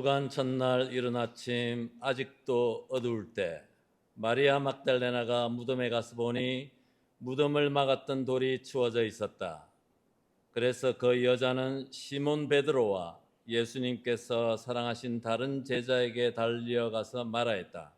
주간 첫날 이른 아침 아직도 어두울 때 마리아 막달레나가 무덤에 가서 보니 무덤을 막았던 돌이 치워져 있었다. 그래서 그 여자는 시몬 베드로와 예수님께서 사랑하신 다른 제자에게 달려가서 말하였다.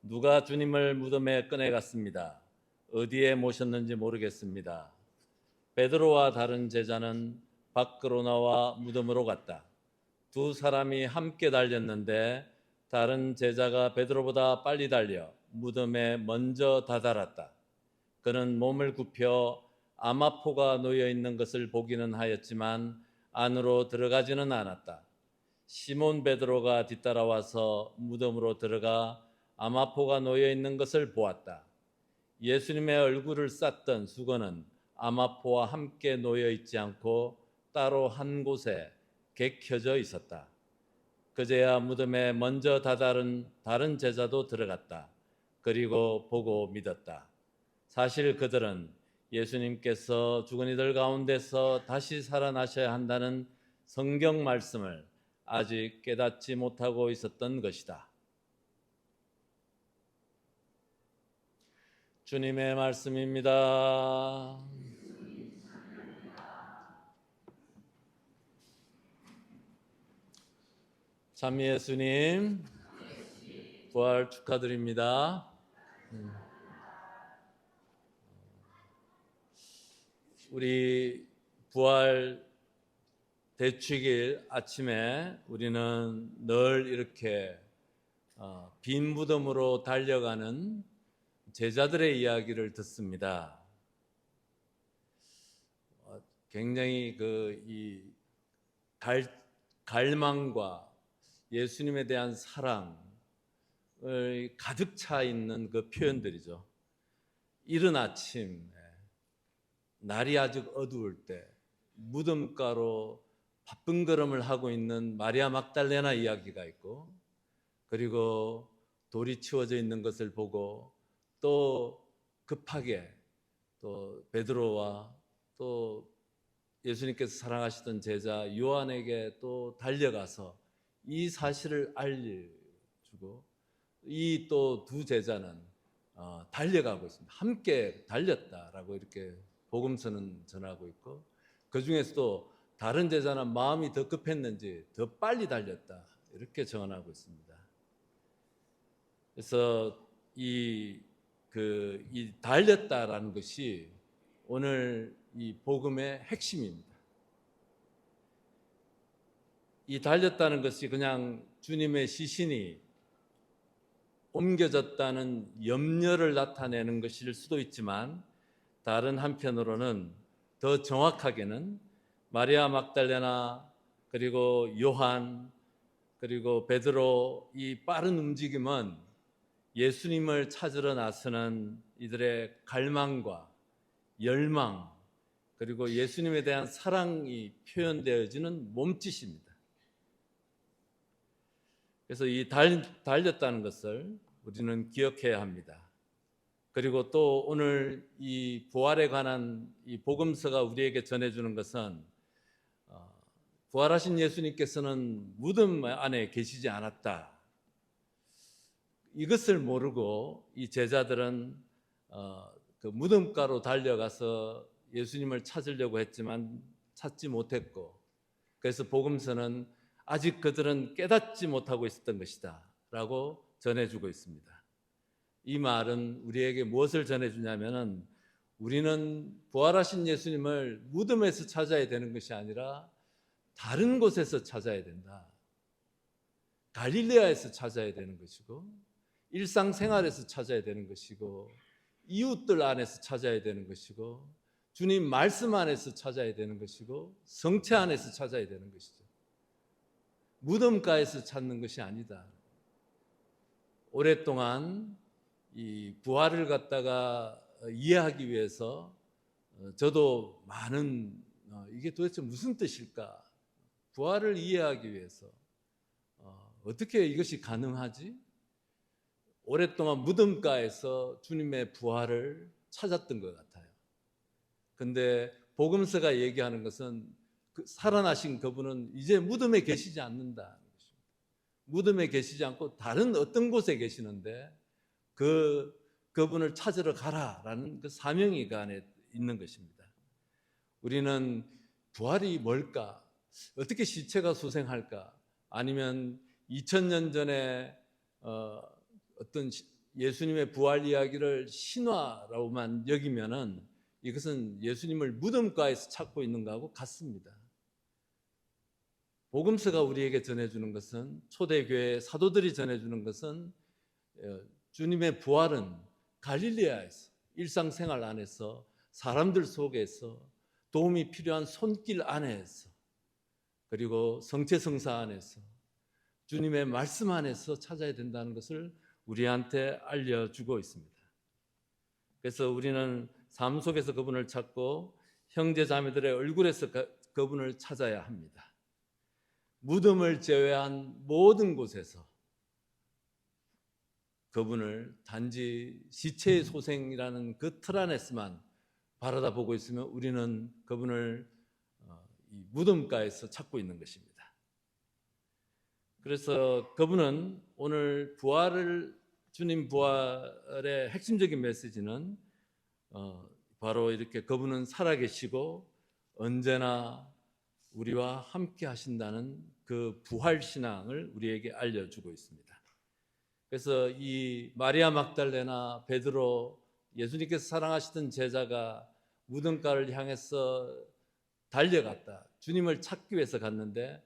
누가 주님을 무덤에 꺼내갔습니다. 어디에 모셨는지 모르겠습니다. 베드로와 다른 제자는 밖으로 나와 무덤으로 갔다. 두 사람이 함께 달렸는데 다른 제자가 베드로보다 빨리 달려 무덤에 먼저 다다랐다. 그는 몸을 굽혀 아마포가 놓여 있는 것을 보기는 하였지만 안으로 들어가지는 않았다. 시몬 베드로가 뒤따라와서 무덤으로 들어가 아마포가 놓여 있는 것을 보았다. 예수님의 얼굴을 쌌던 수건은 아마포와 함께 놓여 있지 않고 따로 한 곳에 객혀져 있었다. 그제야 무덤에 먼저 다다른 다른 제자도 들어갔다. 그리고 보고 믿었다. 사실 그들은 예수님께서 죽은 이들 가운데서 다시 살아나셔야 한다는 성경 말씀을 아직 깨닫지 못하고 있었던 것이다. 주님의 말씀입니다. 참 예수님, 부활 축하드립니다. 우리 부활 대축일 아침에 우리는 늘 이렇게 빈 무덤으로 달려가는 제자들의 이야기를 듣습니다. 굉장히 이 갈망과 예수님에 대한 사랑을 가득 차 있는 그 표현들이죠. 이른 아침, 날이 아직 어두울 때 무덤가로 바쁜 걸음을 하고 있는 마리아 막달레나 이야기가 있고, 그리고 돌이 치워져 있는 것을 보고 또 급하게 또 베드로와 또 예수님께서 사랑하시던 제자 요한에게 또 달려가서 이 사실을 알려주고, 이 또 두 제자는 달려가고 있습니다. 함께 달렸다라고 이렇게 복음서는 전하고 있고, 그 중에서도 다른 제자는 마음이 더 급했는지 더 빨리 달렸다 이렇게 전하고 있습니다. 그래서 이 달렸다라는 것이 오늘 이 복음의 핵심입니다. 이 달렸다는 것이 그냥 주님의 시신이 옮겨졌다는 염려를 나타내는 것일 수도 있지만, 다른 한편으로는 더 정확하게는 마리아 막달레나 그리고 요한 그리고 베드로 이 빠른 움직임은 예수님을 찾으러 나서는 이들의 갈망과 열망 그리고 예수님에 대한 사랑이 표현되어지는 몸짓입니다. 그래서 이 달렸다는 것을 우리는 기억해야 합니다. 그리고 또 오늘 이 부활에 관한 이 복음서가 우리에게 전해주는 것은 부활하신 예수님께서는 무덤 안에 계시지 않았다. 이것을 모르고 이 제자들은 그 무덤가로 달려가서 예수님을 찾으려고 했지만 찾지 못했고, 그래서 복음서는 아직 그들은 깨닫지 못하고 있었던 것이다 라고 전해주고 있습니다. 이 말은 우리에게 무엇을 전해주냐면은, 우리는 부활하신 예수님을 무덤에서 찾아야 되는 것이 아니라 다른 곳에서 찾아야 된다. 갈릴레아에서 찾아야 되는 것이고, 일상생활에서 찾아야 되는 것이고, 이웃들 안에서 찾아야 되는 것이고, 주님 말씀 안에서 찾아야 되는 것이고, 성체 안에서 찾아야 되는 것이죠. 무덤가에서 찾는 것이 아니다. 오랫동안 이 부활을 갖다가 이해하기 위해서 저도 많은 이게 도대체 무슨 뜻일까? 부활을 이해하기 위해서 어떻게 이것이 가능하지? 오랫동안 무덤가에서 주님의 부활을 찾았던 것 같아요. 근데 복음서가 얘기하는 것은 살아나신 그분은 이제 무덤에 계시지 않는다는 것입니다. 무덤에 계시지 않고 다른 어떤 곳에 계시는데 그분을 찾으러 가라라는 그 사명이 그 안에 있는 것입니다. 우리는 부활이 뭘까? 어떻게 시체가 소생할까? 아니면 2000년 전에 어떤 예수님의 부활 이야기를 신화라고만 여기면은 이것은 예수님을 무덤가에서 찾고 있는 것하고 같습니다. 복음서가 우리에게 전해주는 것은, 초대교회 사도들이 전해주는 것은 주님의 부활은 갈릴리아에서, 일상생활 안에서, 사람들 속에서, 도움이 필요한 손길 안에서, 그리고 성체성사 안에서, 주님의 말씀 안에서 찾아야 된다는 것을 우리한테 알려주고 있습니다. 그래서 우리는 삶 속에서 그분을 찾고 형제 자매들의 얼굴에서 그분을 찾아야 합니다. 무덤을 제외한 모든 곳에서 그분을 단지 시체의 소생이라는 그 틀 안에서만 바라다 보고 있으면 우리는 그분을 이 무덤가에서 찾고 있는 것입니다. 그래서 그분은 오늘 주님 부활의 핵심적인 메시지는 바로 이렇게 그분은 살아계시고 언제나 우리와 함께 하신다는 그 부활 신앙을 우리에게 알려주고 있습니다. 그래서 이 마리아 막달레나 베드로, 예수님께서 사랑하시던 제자가 무덤가를 향해서 달려갔다. 주님을 찾기 위해서 갔는데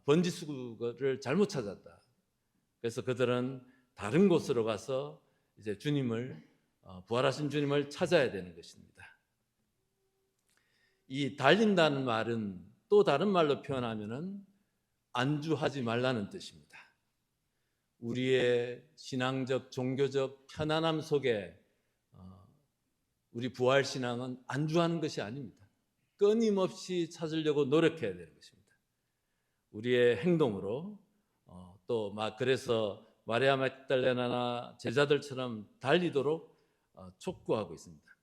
번지수거를 잘못 찾았다. 그래서 그들은 다른 곳으로 가서 이제 부활하신 주님을 찾아야 되는 것입니다. 이 달린다는 말은 또 다른 말로 표현하면은 안주하지 말라는 뜻입니다. 우리의 신앙적, 종교적 편안함 속에 우리 부활 신앙은 안주하는 것이 아닙니다. 끊임없이 찾으려고 노력해야 되는 것입니다. 우리의 행동으로 그래서 마리아 막달레나나 제자들처럼 달리도록 촉구하고 있습니다.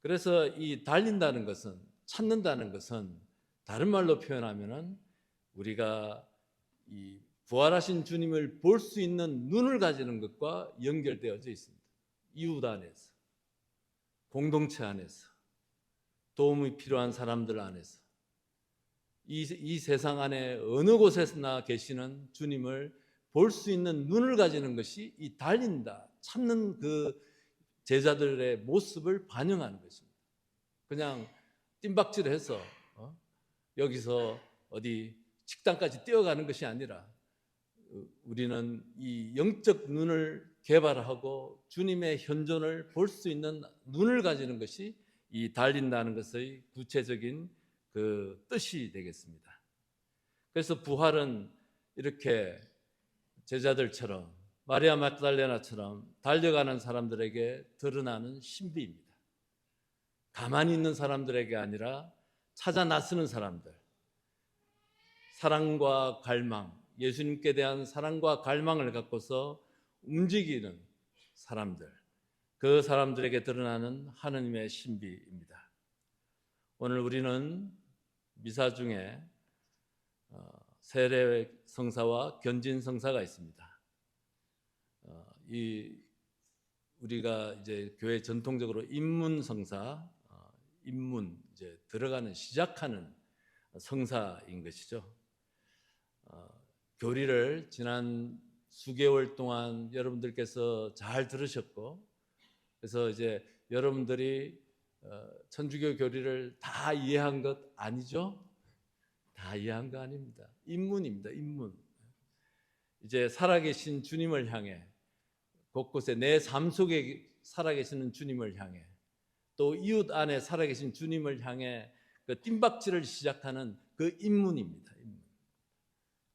그래서 이 달린다는 것은, 찾는다는 것은 다른 말로 표현하면은 우리가 이 부활하신 주님을 볼 수 있는 눈을 가지는 것과 연결되어져 있습니다. 이웃 안에서, 공동체 안에서, 도움이 필요한 사람들 안에서, 이 세상 안에 어느 곳에서나 계시는 주님을 볼 수 있는 눈을 가지는 것이 이 달린다, 찾는 그 제자들의 모습을 반영하는 것입니다. 그냥 뜀박질해서 여기서 어디 식당까지 뛰어가는 것이 아니라 우리는 이 영적 눈을 개발하고 주님의 현존을 볼 수 있는 눈을 가지는 것이 이 달린다는 것의 구체적인 그 뜻이 되겠습니다. 그래서 부활은 이렇게 제자들처럼, 마리아 막달레나처럼 달려가는 사람들에게 드러나는 신비입니다. 가만히 있는 사람들에게 아니라 찾아 나서는 사람들, 사랑과 갈망, 예수님께 대한 사랑과 갈망을 갖고서 움직이는 사람들, 그 사람들에게 드러나는 하느님의 신비입니다. 오늘 우리는 미사 중에 세례 성사와 견진 성사가 있습니다. 우리가 이제 교회 전통적으로 입문 성사, 입문 이제 들어가는, 시작하는 성사인 것이죠. 교리를 지난 수개월 동안 여러분들께서 잘 들으셨고, 그래서 이제 여러분들이 천주교 교리를 다 이해한 것 아니죠? 다 이해한 거 아닙니다. 입문입니다. 입문. 이제 살아계신 주님을 향해, 곳곳에 내 삶 속에 살아계시는 주님을 향해, 또 이웃 안에 살아계신 주님을 향해 그 뜀박질을 시작하는 그 입문입니다. 입문.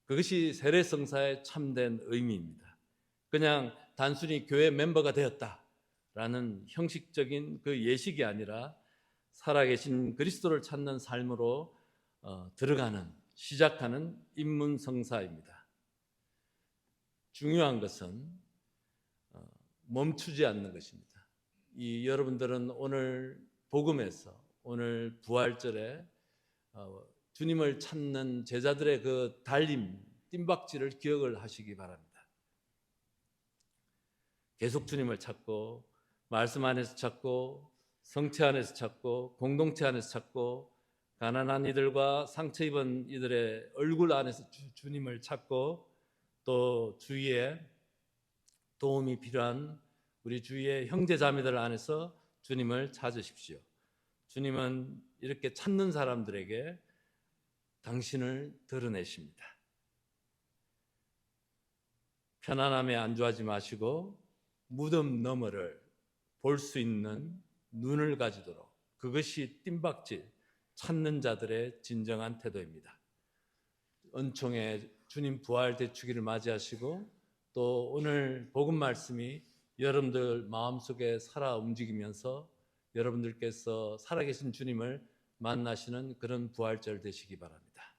그것이 세례성사의 참된 의미입니다. 그냥 단순히 교회 멤버가 되었다라는 형식적인 그 예식이 아니라 살아계신 그리스도를 찾는 삶으로 시작하는 입문성사입니다. 중요한 것은 멈추지 않는 것입니다. 여러분들은 오늘 복음에서, 오늘 부활절에 주님을 찾는 제자들의 그 달림, 뜀박질을 기억을 하시기 바랍니다. 계속 주님을 찾고 말씀 안에서 찾고 성체 안에서 찾고 공동체 안에서 찾고 가난한 이들과 상처 입은 이들의 얼굴 안에서 주님을 찾고 또 주위에 도움이 필요한 우리 주위의 형제 자매들 안에서 주님을 찾으십시오. 주님은 이렇게 찾는 사람들에게 당신을 드러내십니다. 편안함에 안주하지 마시고 무덤 너머를 볼 수 있는 눈을 가지도록, 그것이 뜀박질 찾는 자들의 진정한 태도입니다. 은총의 주님 부활 대축일을 맞이하시고 또 오늘 복음 말씀이 여러분들 마음속에 살아 움직이면서 여러분들께서 살아계신 주님을 만나시는 그런 부활절 되시기 바랍니다.